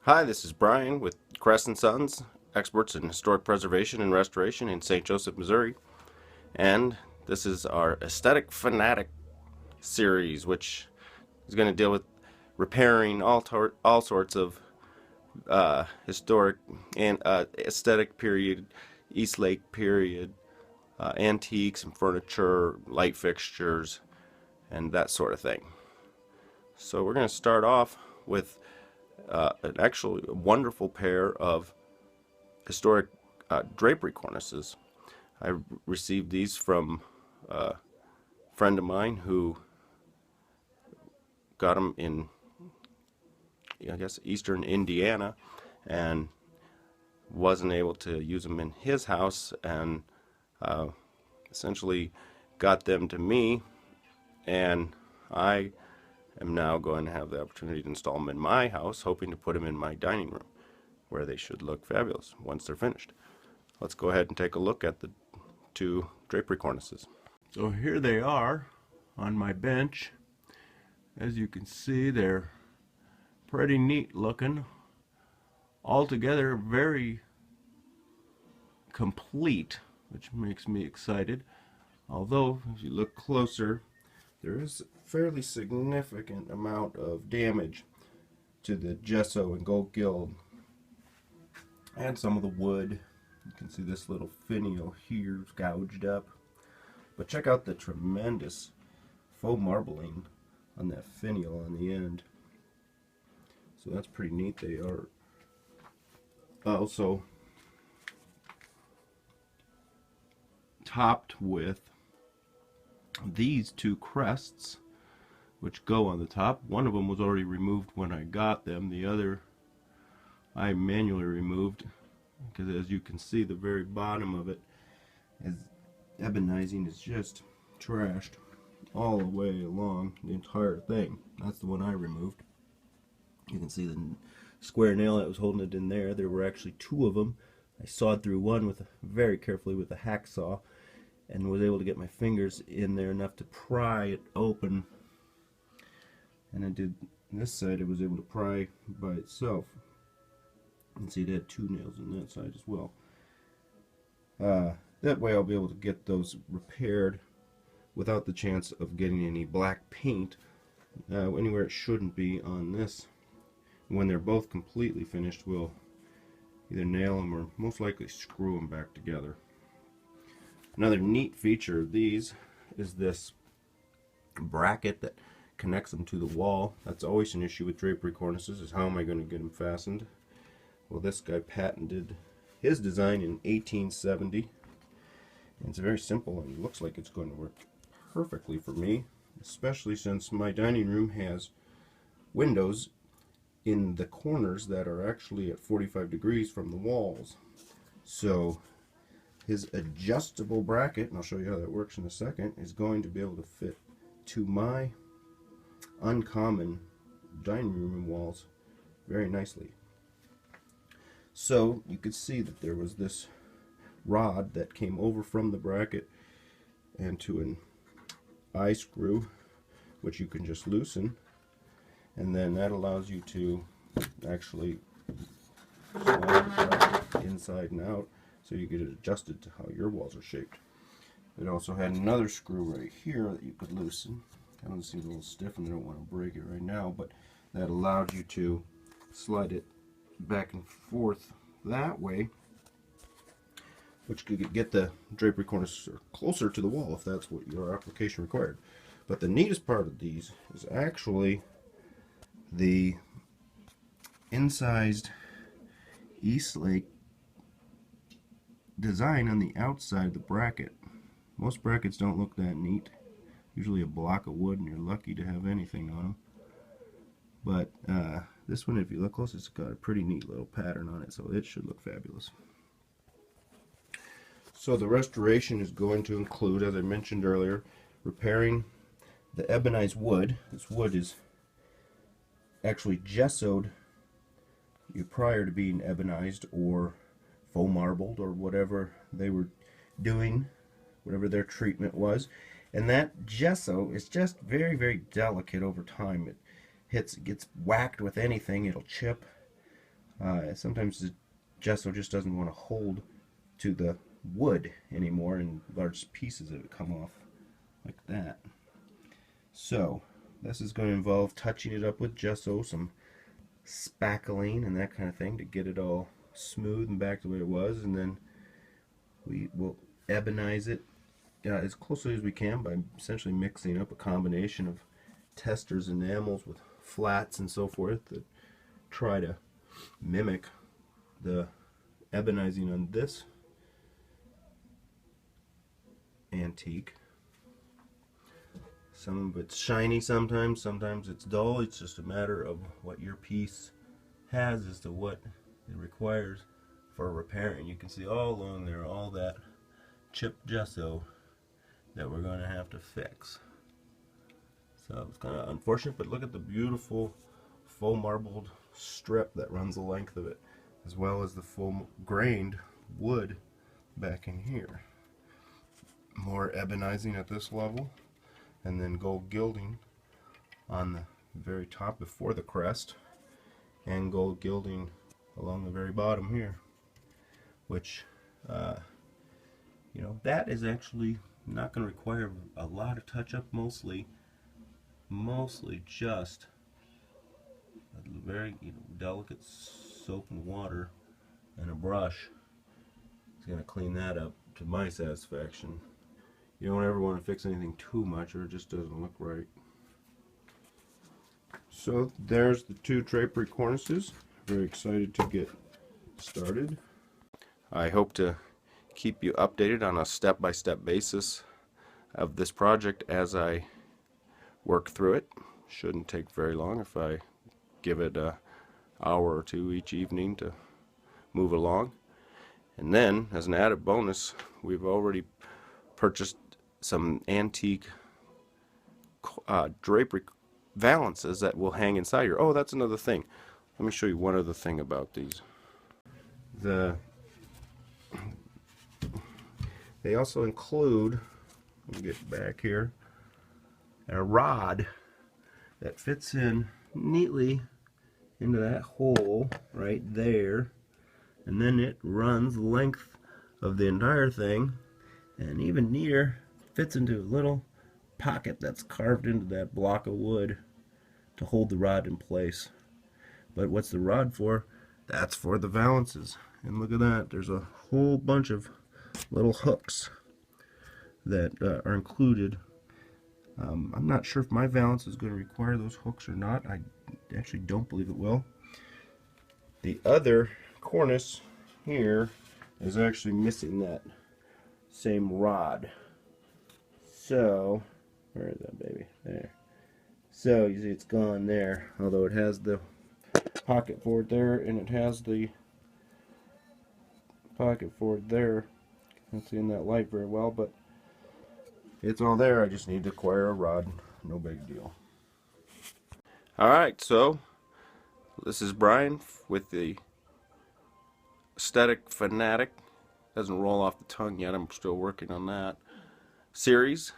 Hi, this is Brian with Kress Sons, experts in historic preservation and restoration in St. Joseph, Missouri. And this is our Aesthetic Fanatic series, which is going to deal with repairing all sorts of historic and aesthetic period, East Lake period, antiques and furniture, light fixtures, and that sort of thing. So we're going to start off with an actually wonderful pair of historic drapery cornices. I received these from a friend of mine who got them in, I guess, eastern Indiana, and wasn't able to use them in his house, and uh, essentially got them to me, and I am now going to have the opportunity to install them in my house, hoping to put them in my dining room, where they should look fabulous once they're finished. Let's go ahead and take a look at the two drapery cornices. So here they are on my bench. As you can see, they're pretty neat looking. Altogether very complete, which makes me excited. Although, if you look closer, there is a fairly significant amount of damage to the gesso and gold gild and some of the wood. You can see this little finial here is gouged up. But check out the tremendous faux marbling on that finial on the end. So that's pretty neat. They are also topped with these two crests which go on the top. One of them was already removed when I got them. The other I manually removed because, as you can see, the very bottom of it is ebonizing is just trashed all the way along the entire thing. That's the one I removed. You can see the square nail that was holding it in there. There were actually two of them. I sawed through one with very carefully with a hacksaw, and was able to get my fingers in there enough to pry it open. And I did this side, it was able to pry by itself. You can see it had two nails on that side as well. That way I'll be able to get those repaired without the chance of getting any black paint anywhere it shouldn't be on this. When they're both completely finished, we'll either nail them or most likely screw them back together. Another neat feature of these is this bracket that connects them to the wall. That's always an issue with drapery cornices, is how am I going to get them fastened. Well, this guy patented his design in 1870. And it's very simple and looks like it's going to work perfectly for me, especially since my dining room has windows in the corners that are actually at 45 degrees from the walls. So his adjustable bracket, and I'll show you how that works in a second, is going to be able to fit to my uncommon dining room walls very nicely. So you could see that there was this rod that came over from the bracket and to an eye screw, which you can just loosen, and then that allows you to actually slide the bracket inside and out, so you get it adjusted to how your walls are shaped. It also had another screw right here that you could loosen. That one seems a little stiff and I don't want to break it right now, but that allowed you to slide it back and forth that way, which could get the drapery cornice closer to the wall if that's what your application required. But the neatest part of these is actually the incised East Lake design on the outside of the bracket. Most brackets don't look that neat. Usually a block of wood and you're lucky to have anything on them. But this one, if you look close, it's got a pretty neat little pattern on it, so it should look fabulous. So the restoration is going to include, as I mentioned earlier, repairing the ebonized wood. This wood is actually gessoed prior to being ebonized or faux marbled or whatever they were doing, whatever their treatment was. And that gesso is just very, very delicate over time. It gets whacked with anything, it'll chip. Sometimes the gesso just doesn't want to hold to the wood anymore, and large pieces of it come off like that. So this is going to involve touching it up with gesso, some spackling and that kind of thing to get it all smooth and back the way it was, and then we will ebonize it as closely as we can by essentially mixing up a combination of testers enamels with flats and so forth that try to mimic the ebonizing on this antique. Some of it's shiny sometimes it's dull. It's just a matter of what your piece has as to what it requires for repairing. You can see all along there all that chipped gesso that we're going to have to fix. So it's kind of unfortunate, but look at the beautiful full marbled strip that runs the length of it, as well as the full grained wood back in here. More ebonizing at this level, and then gold gilding on the very top before the crest, and gold gilding along the very bottom here, which you know, that is actually not going to require a lot of touch-up. Mostly just a very delicate soap and water and a brush is going to clean that up to my satisfaction. You don't ever want to fix anything too much, or it just doesn't look right. So there's the two drapery cornices. Very excited to get started. I hope to keep you updated on a step-by-step basis of this project as I work through it. Shouldn't take very long if I give it an hour or two each evening to move along. And then, as an added bonus, we've already purchased some antique drapery valances that will hang inside here. Oh, that's another thing. Let me show you one other thing about these. They also include, let me get back here, a rod that fits in neatly into that hole right there, and then it runs the length of the entire thing, and even neater, fits into a little pocket that's carved into that block of wood to hold the rod in place. But what's the rod for? That's for the valances. And look at that, there's a whole bunch of little hooks that are included. I'm not sure if my valance is going to require those hooks or not. I actually don't believe it will. The other cornice here is actually missing that same rod. So, where is that baby? There. So you see it's gone there, although it has the pocket for it there, and it has the pocket for it there. Can't see in that light very well, but it's all there. I just need to acquire a rod. No big deal. Alright, so this is Brian with the Aesthetic Fanatic. Doesn't roll off the tongue yet. I'm still working on that series.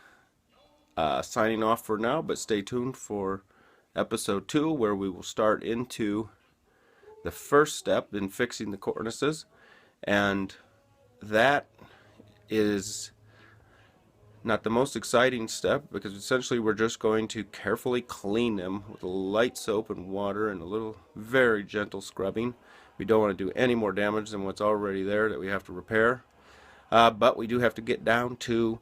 Signing off for now, but stay tuned for episode 2, where we will start into the first step in fixing the cornices, and that is not the most exciting step, because essentially we're just going to carefully clean them with light soap and water and a little very gentle scrubbing. We don't want to do any more damage than what's already there that we have to repair, but we do have to get down to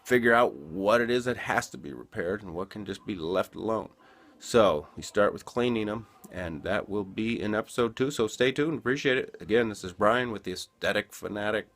figure out what it is that has to be repaired and what can just be left alone. So we start with cleaning them, and that will be in episode 2, so stay tuned. Appreciate it. Again, this is Brian with the Aesthetic Fanatic.